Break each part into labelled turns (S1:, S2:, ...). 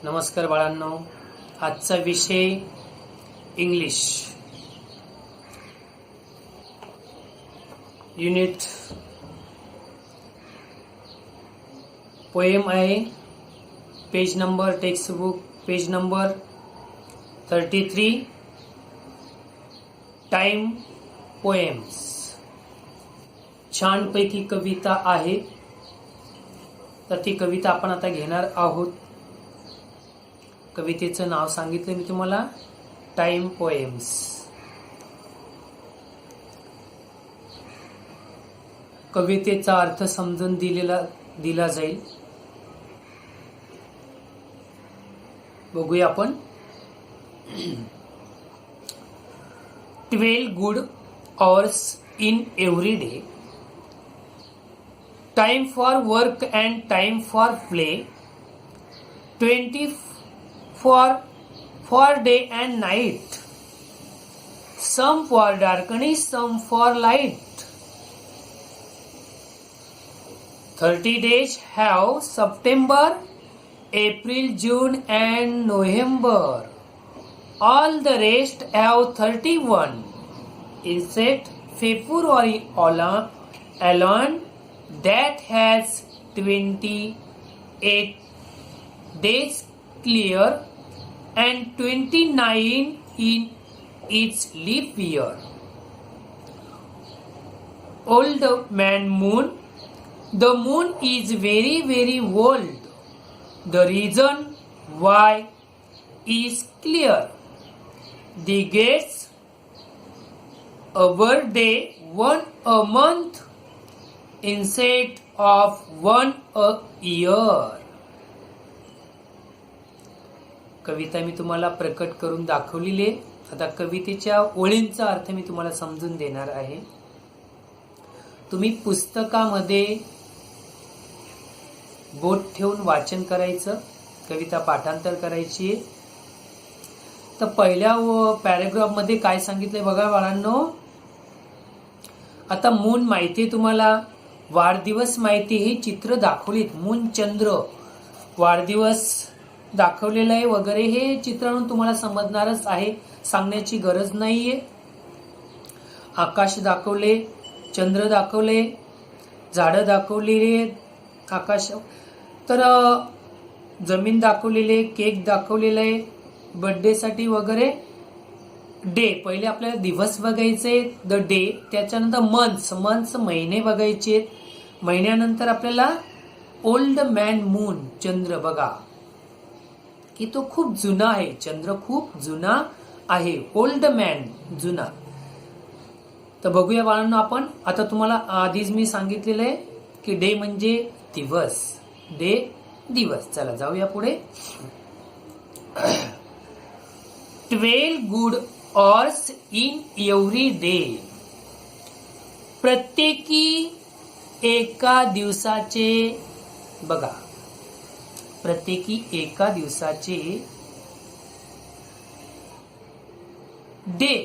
S1: नमस्कार बाळांनो, आजचा विषय इंग्लिश युनिट पोएम आहे. Page number text book page number 33 time poems. छानपैकी कविता आहे, तर ती कविता आपण आता घेणार आहोत. कवितेचं नाव सांगितलं मी तुम्हाला, टाइम पोएम्स. कवितेचा अर्थ समजून दिला जाईल. बघूया आपण. 12 good hours in every day, time for work and time for play, 24 day and night, some for darkness, some for light. 30 days have September, April, June and November. All the rest have 31. Except February alone that has 28 days clear and 29 in its leap year. Old man moon, the moon is very very old. The reason why is clear. The gets a birthday one a month instead of one a year. कविता मी तुम्हाला प्रकट करून दाखवलेली आहे. आता कवितेच्या ओळींचा अर्थ मी तुम्हाला समजून देणार आहे. तुम्ही पुस्तकामध्ये बोट ठेवून वाचन करायचं, कविता पाठांतर करायची आहे. तर पहिल्या पॅराग्राफ मध्ये काय सांगितलंय बघा बाळांनो. आता मून माहिती तुम्हाला, वाढदिवस माहिती, हे चित्र दाखवलीत. मून चंद्र वाढदिवस दाखवलेलं आहे वगैरे, हे चित्रण तुम्हाला समजणारच आहे, सांगण्याची गरज नाहीये. आकाश दाखवले, चंद्र दाखवले, झाडं दाखवलेले आकाश, तर जमीन दाखवलेले, केक दाखवलेला आहे बर्थडे साठी वगैरे. डे पहिले आपल्याला दिवस बघायचे, द डे. त्याच्यानंतर मंथ्स महिने बघायचे. महिन्यानंतर आपल्याला ओल्ड मॅन मून, चंद्र बघा की तो खूप जुना आहे. चंद्र खूप जुना आहे. ओल्ड मॅन जुना. तर बघूया बाळांनो आपण. आता तुम्हाला आधीच मी सांगितलेलं आहे की डे म्हणजे दिवस, डे दिवस. चला जाऊया पुढे. 12 good hours in every day. प्रत्येकी एका दिवसाचे बघा, प्रत्येकी एका दिवसाचे डे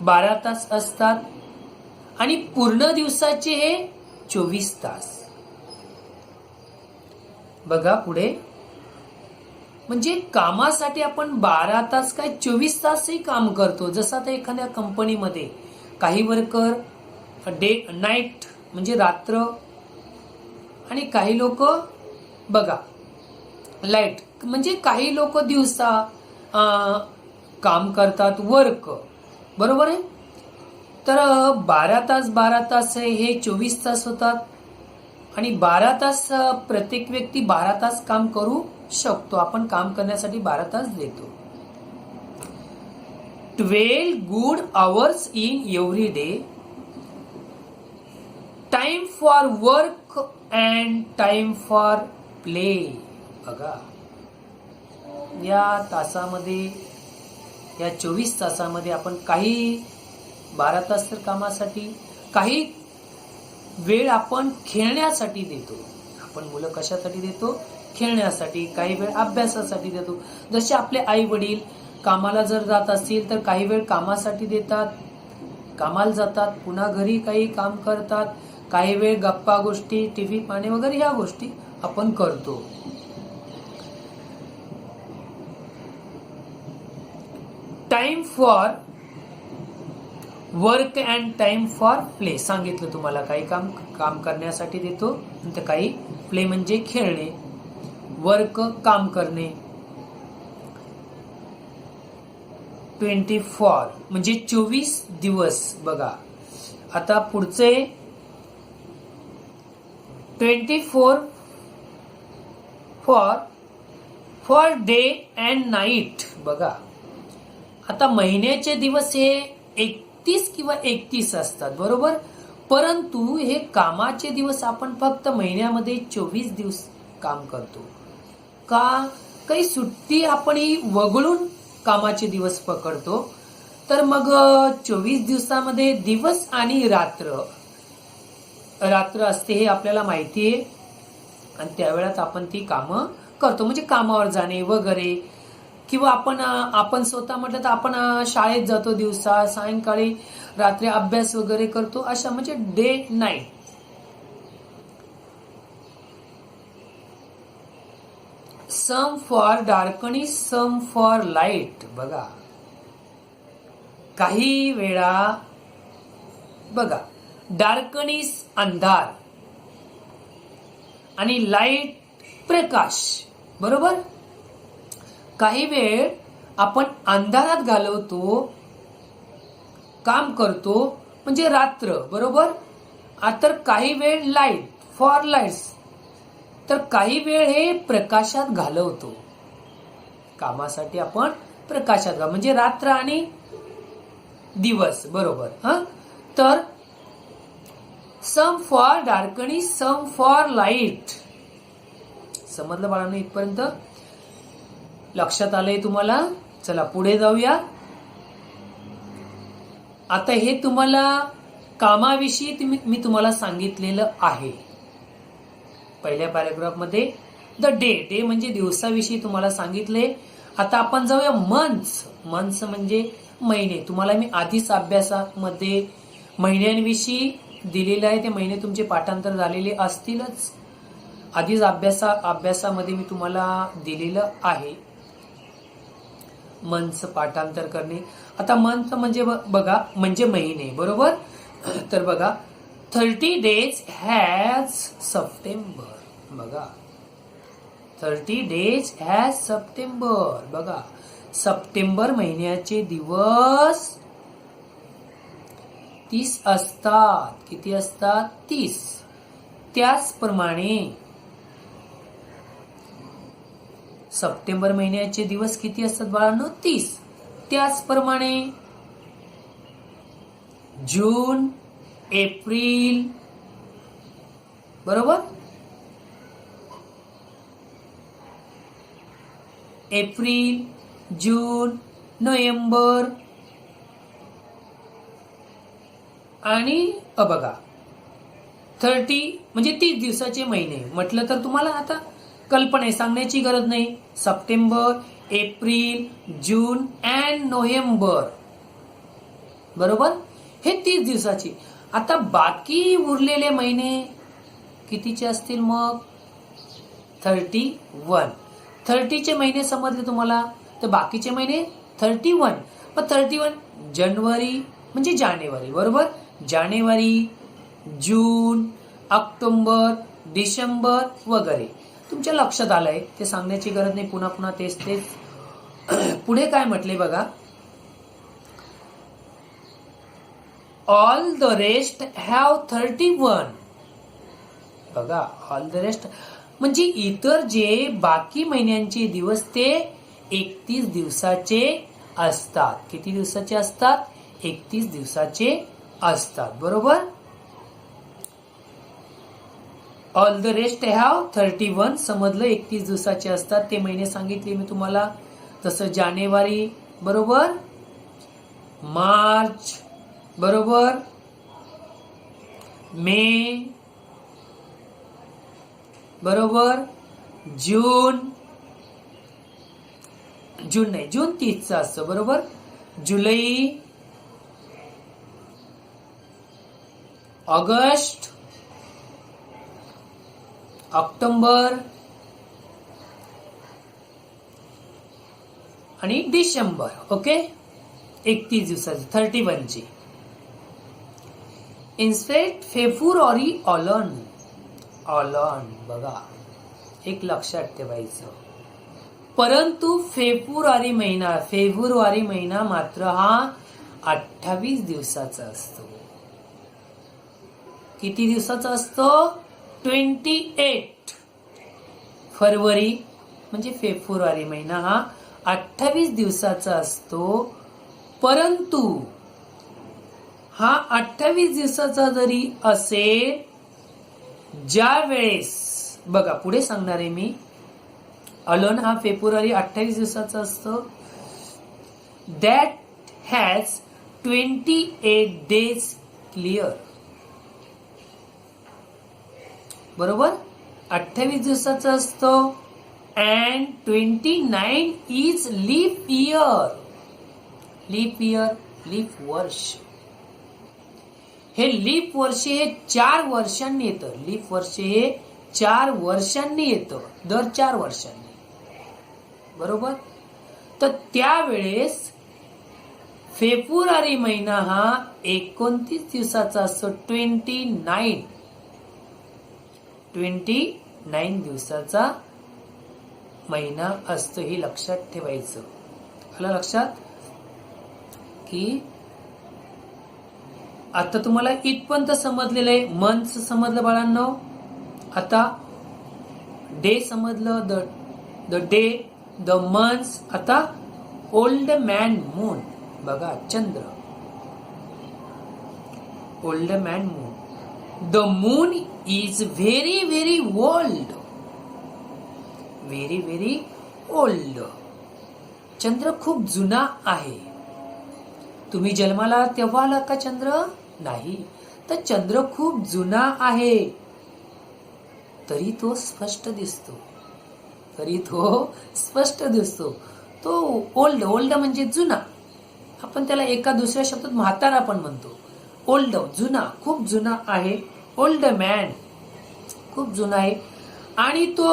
S1: 12 तास असतात आणि पूर्ण दिवसाचे हे 24 तास. बघा पुढे, म्हणजे कामासाठी आपण 12 तास काय 24 तासही काम करतो. जसं आता एखाद्या कंपनीमध्ये काही वर्कर डे नाईट म्हणजे रात्र, आणि काही लोक बघा लाईट म्हणजे काही लोक दिवसा काम करतात, वर्क. बरोबर आहे. तर 12 तास हे 24 तास होतात आणि 12 तास प्रत्येक व्यक्ती 12 तास काम करू शकतो. आपण काम करण्यासाठी 12 तास देतो. 12 good hours in every day, time for work and time for play. बघा या तासामध्ये, या 24 तासामध्ये आपण काही 12 तास तर कामासाठी, काही वेळ आपण खेळण्यासाठी देतो. आपण मुलं कशासाठी देतो? खेळण्यासाठी. काही वेळ अभ्यासासाठी देतो. जसे आपले आई वडील कामाला जर जात असतील तर काही वेळ कामासाठी देतात, कामाला जातात, पुन्हा घरी काही काम करतात, काही वेळ गप्पा गोष्टी, टीव्ही पाहणे वगैरे ह्या गोष्टी आपण करतो. Time for work and time for play. सांगितलं तुम्हाला काही काम करण्यासाठी देतो, आणि काही प्ले म्हणजे खेळणे. वर्क काम करणे. 24 म्हणजे 24 दिवस. बघा आता पुढचे 24 फॉर डे अँड नाईट. बघा आता महिन्याचे दिवस हे 31 किंवा 31 असतात, बरोबर. परंतु हे कामाचे दिवस आपण फक्त महिन्यामध्ये 24 दिवस काम करतो. का? काही सुट्टी आपण ही वगळून कामाचे दिवस पकडतो. तर मग 24 दिवसामध्ये दिवस आणि रात्र असते हे आपल्याला माहिती आहे, आणि त्यावेळेस आपण ती कामं करतो. म्हणजे कामावर जाणे वगैरे, किंवा आपण स्वतः म्हटलं तर आपण शाळेत जातो दिवसा, सायंकाळी रात्री अभ्यास वगैरे करतो, अशा म्हणजे day night. Some for darkness, some for light. बघा काही वेळा बघा डार्कनेस अंधार आणि लाईट प्रकाश, बरोबर. काही वेळ आपण अंधारात घालवतो, काम करतो म्हणजे रात्र, बरोबर. तर काही वेळ लाईट फॉर लाईट्स, तर काही वेळ हे प्रकाशात घालवतो. कामासाठी आपण प्रकाशात म्हणजे रात्र आणि दिवस, बरोबर. तर some for darkness, some for light. समजलं बाळांनो इथपर्यंत? लक्षात आलंय तुम्हाला? चला पुढे जाऊया. आता हे तुम्हाला कामाविषयी मी तुम्हाला सांगितलेलं आहे पहिल्या पॅराग्राफ मध्ये. द डे म्हणजे दिवसाविषयी तुम्हाला सांगितले. आता आपण जाऊया मंथ्स म्हणजे महिने. तुम्हाला मी आधीच अभ्यासामध्ये महिन्यांविषयी दिलेलं आहे, ते महिने तुमचे पाठांतर झालेले असतीलच. आधीच अभ्यासामध्ये मी तुम्हाला दिलेलं आहे मंथ्स पाठांतर करणे. आता मंथ म्हणजे बघा म्हणजे महिने, बरोबर. तर बघा 30 days हॅज सप्टेंबर. बघा 30 days हॅज सप्टेंबर. बघा सप्टेंबर महिन्याचे दिवस 30 असतात. किती असतात? 30. त्याचप्रमाणे सप्टेंबर महिन्याचे दिवस किती असतात बाळांनो? 30. त्याचप्रमाणे जून, एप्रिल, बरोबर. एप्रिल, जून, नोव्हेंबर आणि बघा 30 म्हणजे 30 दिवसाचे महिने म्हटलं तर तुम्हाला आता कल्पना आहे, सांगण्याची गरज नाही. September, April, June and November, बरोबर. हे 30 दिवसाचे. आता बाकी उरलेले महिने कितीचे असतील मग? 31. 30चे महिने समजले तुम्हाला. तर बाकीचे महिने 31. मग 31 जानेवारी म्हणजे जानेवारी, बरोबर. जानेवारी, जून, ऑक्टोबर, डिसेंबर वगैरे. तुमच्या लक्षात आलंय, ते सांगण्याची गरज नाही. पुन्हा पुन्हा तेच. पुढे काय म्हटले बघा. All the rest have 31. बघा ऑल द रेस्ट म्हणजे इतर जे बाकी महिन्यांचे दिवस ते 31 दिवसाचे असतात. किती दिवसाचे असतात? 31 दिवसाचे असतात, बरोबर. ऑल द रेस्ट हॅव 31 समजलं. 31 दिवसाचे असतात ते महिने सांगितले मी तुम्हाला. तसं जानेवारी, बरोबर. मार्च, बरोबर. मे, बरोबर. जून नाही, जून 30चा असतं, बरोबर. जुलै, ऑगस्ट ऑक्टोबर आणि डिसेंबर. ओके, 31 दिवसाची, 31ची. Inspect February ऑलन. ऑलन बघा, एक लक्षात ठेवायचं. परंतु फेब्रुवारी महिना मात्र हा 28 दिवसाचा असतो. किती दिवसाचा असतो? 28. फरवरी म्हणजे फेब्रुवारी महिना हा 28 दिवसाचा असतो. परंतु हा 28 दिवसाचा जरी असेल, ज्या वेळेस बघा पुढे सांगणार आहे मी, अलन हा फेब्रुवारी 28 दिवसाचा असतो. That has 28 days clear. बरोबर, 28 दिवसाचा असतो. And 29 is leap year. Leap year, leap वर्ष. हे लीप वर्ष हे 4 वर्षांनी येतं. लीप वर्ष हे 4 वर्षांनी येतं, दर 4 वर्षांनी. बरोबर, तर त्यावेळेस फेब्रुवारी महिना हा 29 दिवसाचा असतो. 29 दिवसाचा महिना असतो. हे लक्षात ठेवायचं. आलं लक्षात की आता तुम्हाला इथपर्यंत समजलेलं आहे. मंथ समजलं बाळांनो. आता डे समजलं, द डे, द मंथ्स. आता ओल्ड मॅन मून बघा, चंद्र. Old man moon. The moon is very very old. Very very old. चंद्र खूप जुना आहे. तुम्ही जन्माला तेव्हा आला का चंद्र? नाही. तर चंद्र खूप जुना आहे, तरी तो स्पष्ट दिसतो. तरी तो स्पष्ट दिसतो. तो ओल्ड. ओल्ड म्हणजे जुना. आपण त्याला एका दुसऱ्या शब्दात म्हातारा पण म्हणतो. ओल्ड, जुना, खूप जुना आहे. ओल्ड मॅन, खूप जुना आहे. आणि तो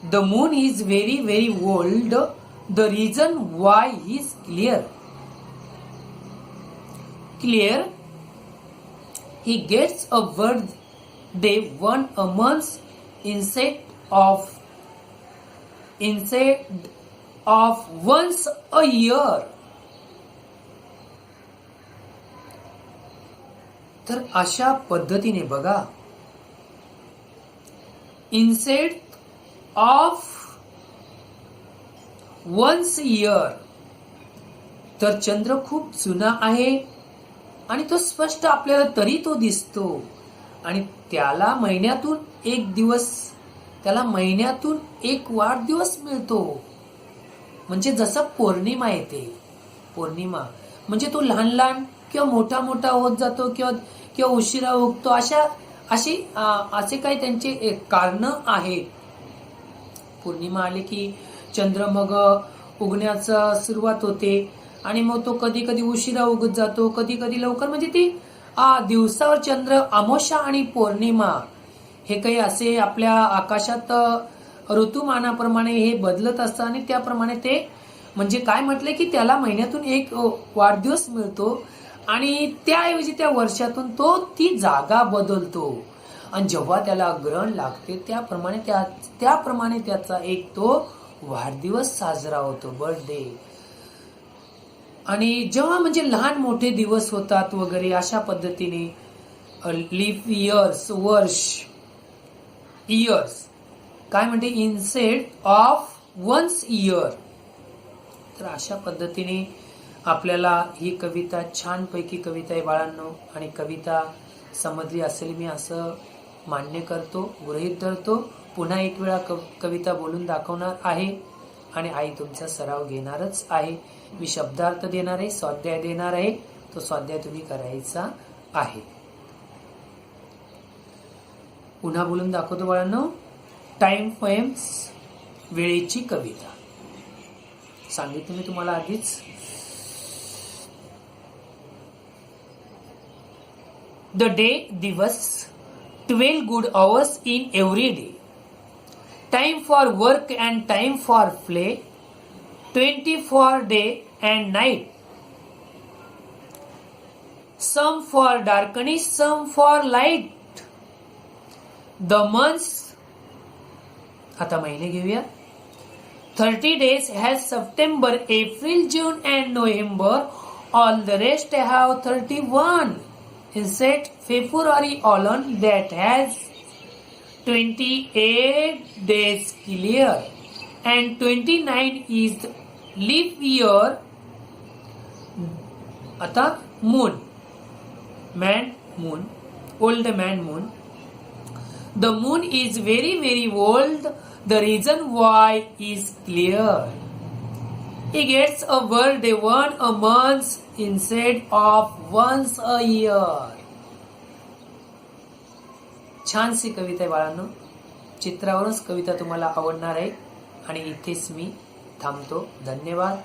S1: the moon is very very old. The reason why is clear. Clear, he gets a birthday once a month instead of once a year. तर अशा पद्धतीने बघा, instead of once a year, तर चंद्र खूप जुना आहे आणि तो स्पष्ट आपल्याला तरी तो दिसतो. आणि त्याला महिन्यातून एक दिवस, त्याला महिन्यातून एक वाढदिवस मिळतो. म्हणजे जसं पौर्णिमा येते. पौर्णिमा म्हणजे तो लहान लहान किंवा मोठा मोठा होत जातो किंवा उशिरा उगतो. असे काही त्यांचे कारण आहेत. पौर्णिमा आले की चंद्र मग उगण्याचा सुरुवात होते आणि मग तो कधी कधी उशिरा उगत जातो, कधी कधी लवकर. म्हणजे ती दिवसावर चंद्र, अमावस्या आणि पौर्णिमा हे काही असे आपल्या आकाशात ऋतुमानाप्रमाणे हे बदलत असतं. आणि त्याप्रमाणे ते म्हणजे काय म्हटलंय की त्याला महिन्यातून एक वाढदिवस मिळतो आणि त्याऐवजी त्या वर्षातून तो ती जागा बदलतो. आणि जेव्हा त्याला ग्रहण लागते त्याप्रमाणे त्याचा एक तो वाढदिवस साजरा होतो, बर्थडे. आणि जेव्हा म्हणजे लहान मोठे दिवस होतात वगैरे अशा पद्धतीने लीप इयर्स, वर्ष, इयर्स काय म्हणते, इन्स्टेड ऑफ वन्स इयर. तर अशा पद्धतीने आपल्याला ही कविता, छानपैकी कविता आहे बाळांनो. आणि कविता समजली असेल मी असं मान्य करतो, गृहीत धरतो. पुन्हा एक वेळा कविता बोलून दाखवणार आहे आणि आई तुमचा सराव घेणारच आहे. मी शब्दार्थ देणार आहे, स्वाध्याय देणार आहे. तो स्वाध्याय तुम्ही करायचा आहे. पुन्हा बोलून दाखवतो बाळांनो. टाइम पोएम्स, वेळेची कविता. सांगितलं मी तुम्हाला आधीच. द डे दिवस 12 good hours in every day. Time for work and time for play 24 day and night. Some for darkness, some for light. The months, आता महिने घेऊया. 30 days has September, April, June and November. All the rest have 31. Instead, February alone that has 28 days clear and 29 is leap year. आता moon, man moon, old man moon. The moon is very very old. The reason why is clear. He gets a birthday one a month instead of once a year. छानशी कविता आहे बाळांनो. चित्रावरूनच कविता तुम्हाला आवडणार आहे आणि इथेच मी थांबतो. धन्यवाद.